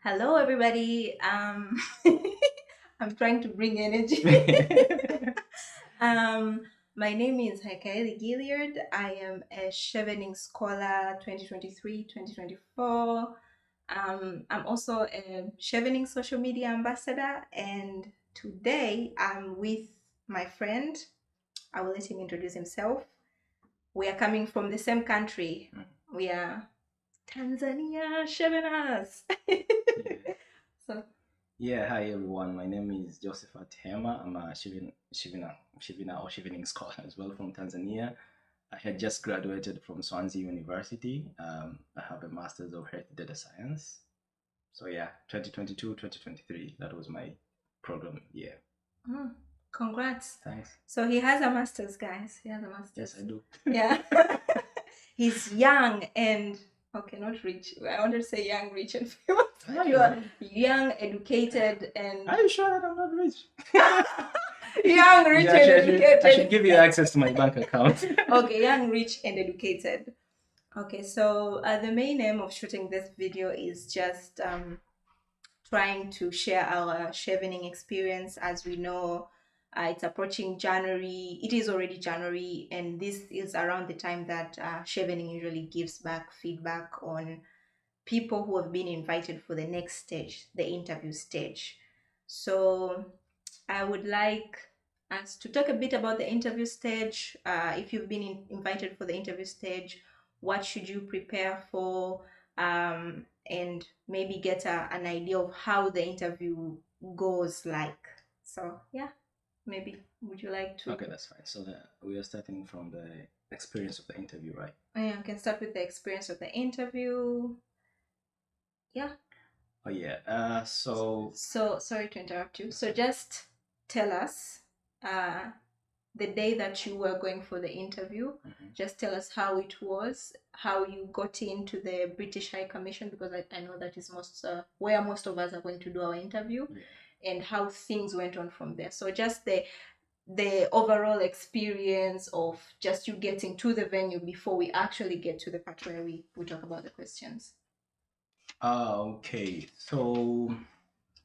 Hello, everybody. I'm trying to bring energy. um, my name is Hekaeli Gilliard. I am a Chevening Scholar 2023-2024. I'm also a Chevening social media ambassador, and today I'm with my friend. I will let him introduce himself. We are coming from the same country. We are Tanzania, Cheveners. So Yeah, hi everyone. My name is Josephat Hema. I'm a Shivina or Chevening scholar as well from Tanzania. I had just graduated from Swansea University. I have a Master's of Health Data Science. So yeah, 2022, 2023, that was my program year. Congrats. Thanks. So he has a master's, guys. He has a master's. Yes, I do. Yeah. He's young and okay, not rich. I wanted to say young, rich, and famous. You are young, educated, and Are you sure that I'm not rich? young, rich, Yeah, and educated. I should give you access to my bank account. Okay, young, rich, and educated. Okay, so the main aim of shooting this video is just trying to share our chevening experience. As we know, it's approaching January. It is already January, and this is around the time that chevening usually gives back feedback on people who have been invited for the next stage, the interview stage. So I would like us to talk a bit about the interview stage. If you've been invited for the interview stage, what should you prepare for? And maybe get an idea of how the interview goes like. So yeah, maybe would you like to? Okay, that's fine. So we are starting from the experience of the interview, right? Yeah, I can start with the experience of the interview. Yeah. Oh yeah. So Sorry to interrupt you. So just tell us the day that you were going for the interview. Just tell us how it was, how you got into the British High Commission, because I know that is where most of us are going to do our interview, and how things went on from there. So just the overall experience of just you getting to the venue before we actually get to the part where we talk about the questions. Okay. So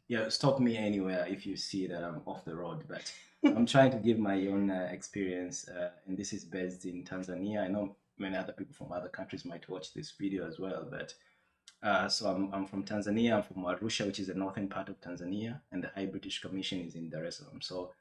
yeah, stop me anywhere if you see that I'm off the road, but I'm trying to give my own experience, and this is based in Tanzania. I know many other people from other countries might watch this video as well, but so I'm from Tanzania. I'm from Arusha, which is the northern part of Tanzania, and the High British Commission is in Dar es Salaam. So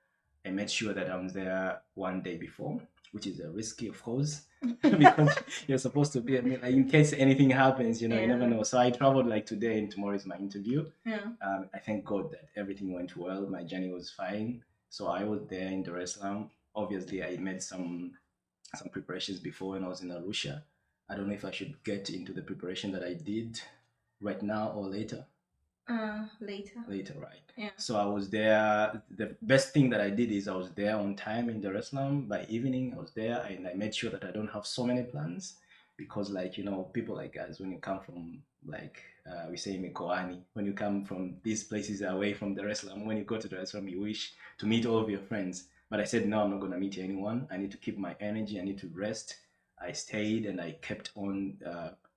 I made sure that I'm there one day before, which is risky, of course, because you're supposed to be in case anything happens, you never know. So I traveled like today, and tomorrow is my interview. I thank God that everything went well. My journey was fine. So I was there in Dar es Salaam. Obviously, I made some preparations before when I was in Arusha. I don't know if I should get into the preparation that I did right now or later. Later. Later, right? Yeah. So I was there. The best thing that I did is I was there on time in Dar es Salaam. By evening, I was there, and I made sure that I don't have so many plans because, people like us, when you come from we say mikoani, when you come from these places away from Dar es Salaam, when you go to Dar es Salaam, you wish to meet all of your friends. But I said, no, I'm not going to meet anyone. I need to keep my energy. I need to rest. I stayed and I kept on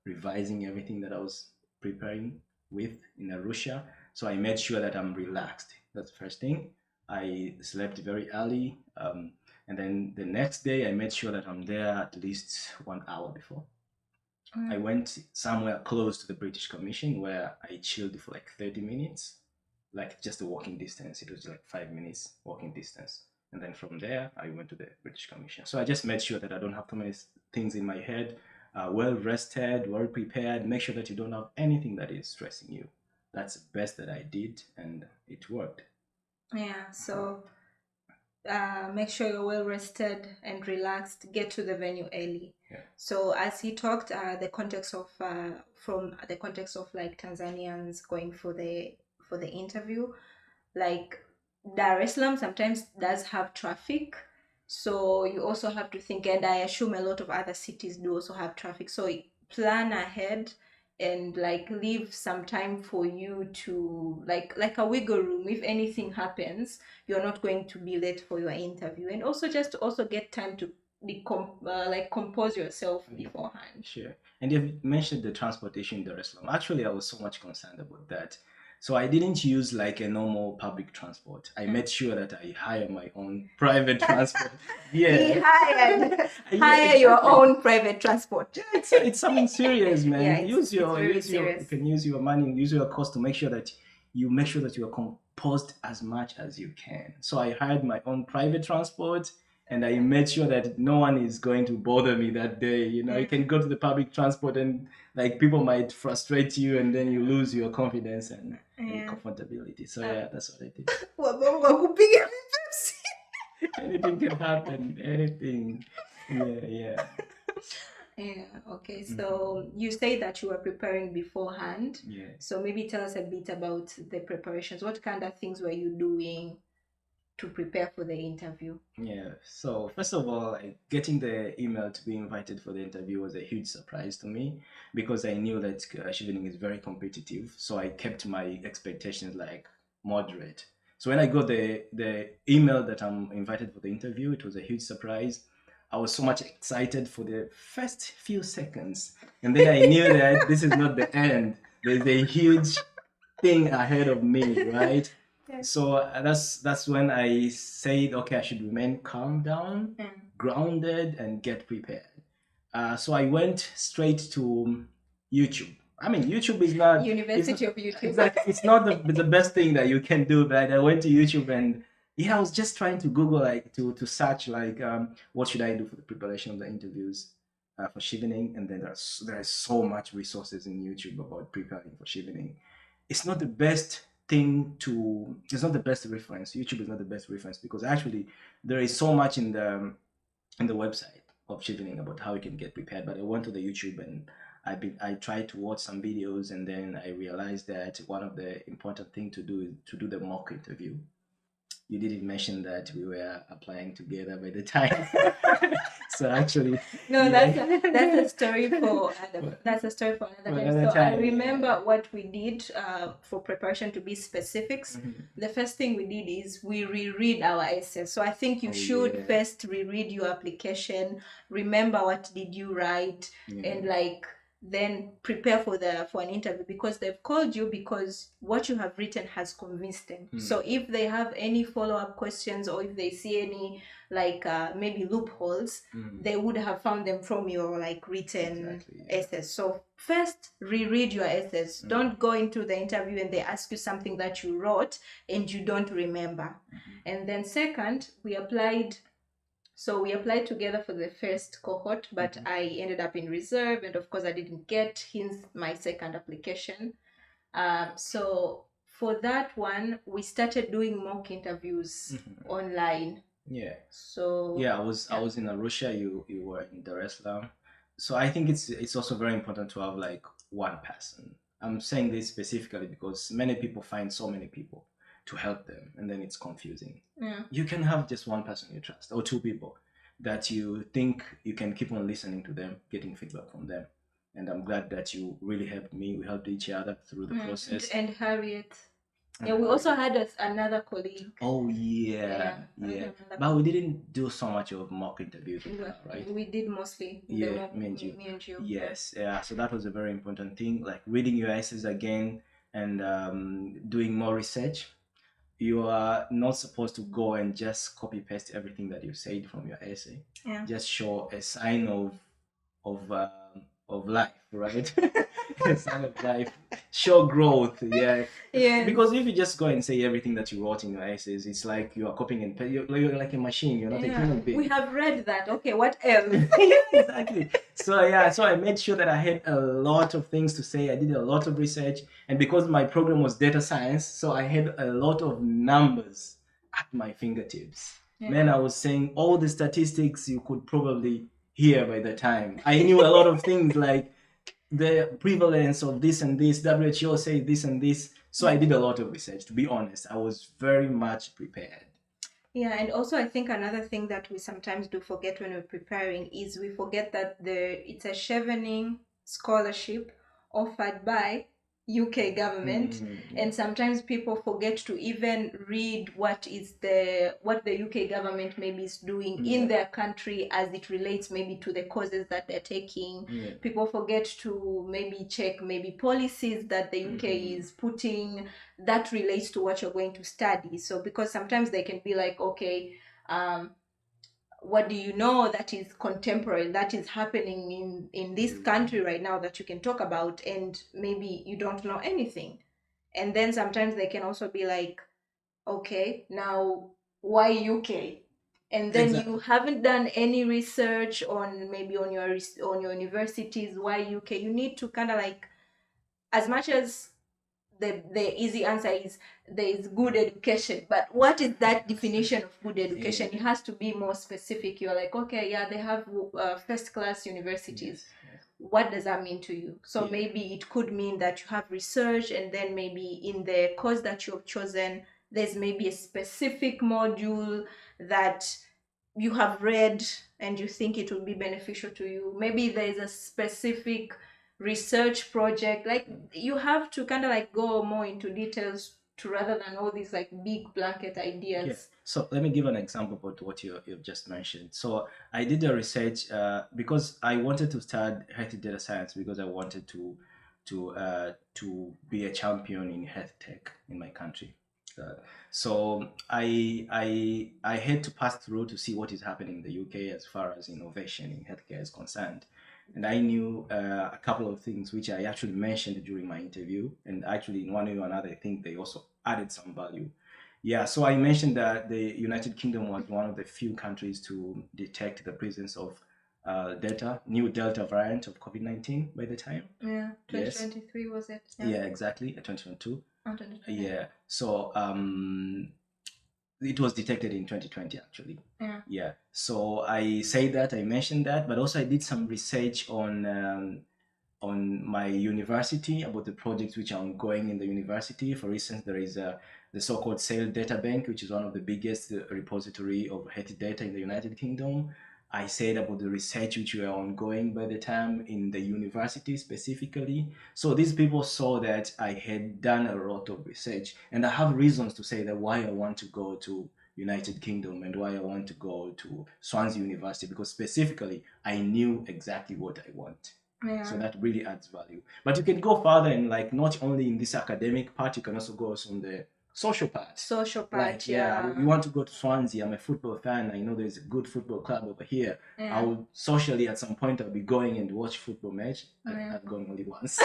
revising everything that I was preparing with in Arusha. So I made sure that I'm relaxed. That's the first thing. I slept very early. And then the next day, I made sure that I'm there at least 1 hour before. I went somewhere close to the British Commission where I chilled for like 30 minutes, like just a walking distance. It was like 5 minutes walking distance. And then from there, I went to the British Commission. So I just made sure that I don't have too many things in my head, well rested, well prepared, make sure that you don't have anything that is stressing you. That's the best that I did, and it worked. Yeah, so make sure you're well rested and relaxed. Get to the venue early. Yeah. So as he talked, the context of from the context of like Tanzanians going for the interview, like Dar es Salaam sometimes does have traffic, so you also have to think, and I assume a lot of other cities do also have traffic. So plan ahead and like leave some time for you to like a wiggle room. If anything happens, you're not going to be late for your interview, and also just to also get time to like compose yourself beforehand. Sure. And you've mentioned the transportation in Dar es Salaam. Actually, I was so much concerned about that. So I didn't use like a normal public transport. I made sure that I hire my own private transport. He Yeah. hired Yeah, hire your exactly. own private transport. Yeah, it's something serious, man. Yeah, Use it's your very use your you serious. can use your money, use your cost to make sure that you are composed as much as you can. So I hired my own private transport and I made sure that no one is going to bother me that day. You know, you can go to the public transport and like people might frustrate you and then you lose your confidence and Yeah. comfortability. So yeah, that's what I did. Wabongo kupiga Pepsi. Anything can happen. Anything. Yeah. Yeah, okay. So you say that you were preparing beforehand. Yeah. So maybe tell us a bit about the preparations. What kind of things were you doing to prepare for the interview? Yeah. So first of all, like, getting the email to be invited for the interview was a huge surprise to me because I knew that Chevening is very competitive. So I kept my expectations like moderate. So when I got the email that I'm invited for the interview, it was a huge surprise. I was so much excited for the first few seconds, and then I knew that this is not the end. There's a huge thing ahead of me, right? Yes. So that's when I said, okay, I should remain calm down, grounded, and get prepared. So I went straight to YouTube. I mean, YouTube is not University of YouTube. exactly. It's not the best thing that you can do. But I went to YouTube and yeah, I was just trying to Google like to search like what should I do for the preparation of the interviews for Chevening, and then there's so much resources in YouTube about preparing for Chevening. It's not the best thing to. It's not the best reference. YouTube is not the best reference because actually there is so much in the website of Chevening about how you can get prepared. But I went to the YouTube and I tried to watch some videos and then I realized that one of the important thing to do is to do the mock interview. You didn't mention that we were applying together by the time. So actually, No, yeah. that's a story for that's a story for another time. So I remember what we did for preparation to be specifics. The first thing we did is we reread our essays. So I think you should first reread your application, remember what did you write, and like then prepare for an interview because they've called you because what you have written has convinced them. So if they have any follow-up questions or if they see any like maybe loopholes, they would have found them from your like written essays. So first reread your essays. Don't go into the interview and they ask you something that you wrote and you don't remember. And then second, we applied together for the first cohort, but I ended up in reserve, and of course I didn't get my second application. So for that one, we started doing mock interviews online. Yeah. So yeah, I was in Arusha. You were in Dar es Salaam. So I think it's also very important to have like one person. I'm saying this specifically because many people find so many people to help them, and then it's confusing. Yeah. You can have just one person you trust or two people that you think you can keep on listening to them, getting feedback from them. And I'm glad that you really helped me. We helped each other through the process. And Harriet. Yeah, we also had another colleague. Oh yeah. But we didn't do so much of mock interviews, right? We did mostly. Yeah, me and you. Yes, yeah. So that was a very important thing, like reading your essays again and doing more research. You are not supposed to go and just copy paste everything that you said from your essay. Yeah. Just show a sign of life, right? A sign of life. Show growth, yeah. Yeah. Because if you just go and say everything that you wrote in your essays, it's like you are copying and you're like a machine. You're not a human being. We have read that. Okay, what else? Exactly. So yeah, so I made sure that I had a lot of things to say. I did a lot of research, and because my program was data science, so I had a lot of numbers at my fingertips. Yeah. Man, I was saying all the statistics you could probably hear by the time. I knew a lot of things like the prevalence of this and this, WHO said this and this. So I did a lot of research. To be honest, I was very much prepared. Yeah, and also I think another thing that we sometimes do forget when we're preparing is we forget that it's a Chevening scholarship offered by UK government, Yeah. and sometimes people forget to even read what the UK government maybe is doing in Yeah. their country as it relates maybe to the causes that they're taking. Yeah. People forget to maybe check maybe policies that the UK is putting that relates to what you're going to study. So because sometimes they can be like, okay, what do you know that is contemporary, that is happening in this country right now that you can talk about, and maybe you don't know anything. And then sometimes they can also be like, okay, now why UK? And then Exactly. you haven't done any research on maybe on your universities. Why UK? You need to kind of like, as much as the easy answer is there is good education, but what is that definition of good education? Yeah. It has to be more specific. You're like, okay, yeah, they have first class universities. Yes. Yes. What does that mean to you? So Yeah. maybe it could mean that you have research, and then maybe in the course that you've chosen, there's maybe a specific module that you have read and you think it will be beneficial to you. Maybe there's a specific research project. Like, you have to kind of like go more into details to, rather than all these like big blanket ideas. Okay, so let me give an example about what you've just mentioned. So I did a research because I wanted to start health data science because I wanted to be a champion in health tech in my country. So I had to pass through to see what is happening in the UK as far as innovation in healthcare is concerned. And I knew a couple of things which I actually mentioned during my interview, and actually in one way or another, I think they also added some value. Yeah, so I mentioned that the United Kingdom was one of the few countries to detect the presence of new Delta variant of COVID-19 by the time. Yeah, Yes. 2023 was it? Yeah, exactly, 2022. Oh, 2022. Yeah, so it was detected in 2020 actually. Yeah. Yeah, so I say that, I mentioned that, but also I did some research on my university about the projects which are ongoing in the university. For instance, there is the so-called SAIL data bank, which is one of the biggest repository of health data in the United Kingdom. I said about the research which were ongoing by the time in the university specifically. So these people saw that I had done a lot of research, and I have reasons to say that why I want to go to United Kingdom and why I want to go to Swansea University, because specifically I knew exactly what I want. Yeah. So that really adds value. But you can go further and like not only in this academic part, you can also go on the social part. Social part, Like, yeah, you want to go to Swansea. I'm a football fan. I know there's a good football club over here. Yeah. I will socially at some point I'll be going and watch football match. Yeah. I've gone only once.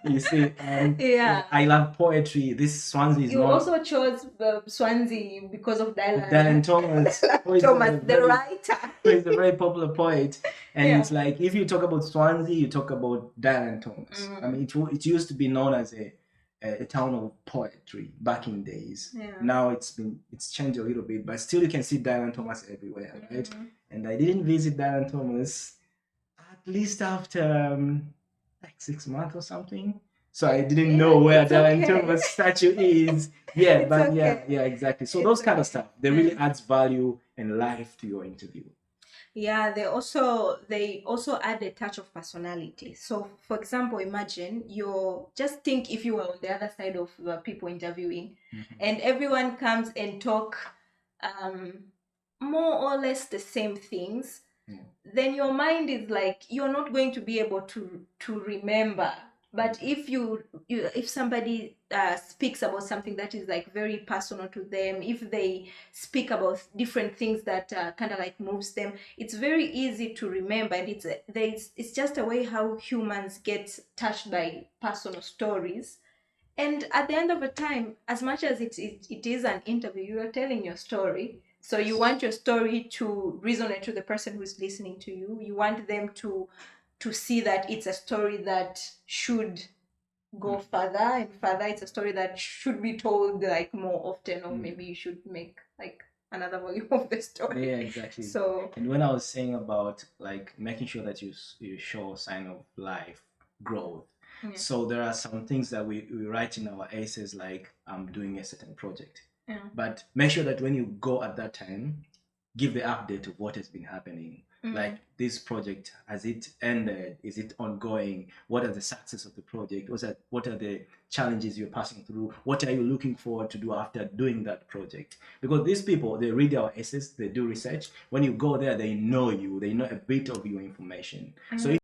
You see, Yeah. I love poetry. This Swansea is You not. also chose Swansea because of Dylan. Dylan Thomas, Thomas, the writer. who is a very popular poet. And Yeah. it's like, if you talk about Swansea, you talk about Dylan Thomas. I mean, it used to be known as a town of poetry back in days. Yeah. Now it's changed a little bit, but still you can see Dylan Thomas everywhere, right? And I didn't visit Dylan Thomas at least after like 6 months or something. So I didn't know where Dylan Thomas statue is. Yeah, It's but okay. yeah, exactly. So It's those kind of okay. stuff, they really adds value and life to your interview. Yeah, they also add a touch of personality. So, for example, imagine just think if you were on the other side of the people interviewing, and everyone comes and talk more or less the same things. Then your mind is like, you're not going to be able to remember. But if somebody speaks about something that is like very personal to them, if they speak about different things that kind of like moves them, it's very easy to remember. And it's just a way how humans get touched by personal stories. And at the end of the time, as much as it is an interview, you are telling your story. So you want your story to resonate to the person who's listening to you. You want them to see that it's a story that should go further and further. It's a story that should be told like more often, or maybe you should make like another volume of the story. Yeah, exactly. So, and when I was saying about like making sure that you show a sign of life growth, so there are some things that we write in our essays, like I'm doing a certain project. But make sure that when you go at that time, give the update of what has been happening. Like this project, has it ended? Is it ongoing? What are the success of the project? What are the challenges you're passing through? What are you looking forward to do after doing that project? Because these people, they read our essays, they do research. When you go there, they know you, they know a bit of your information. So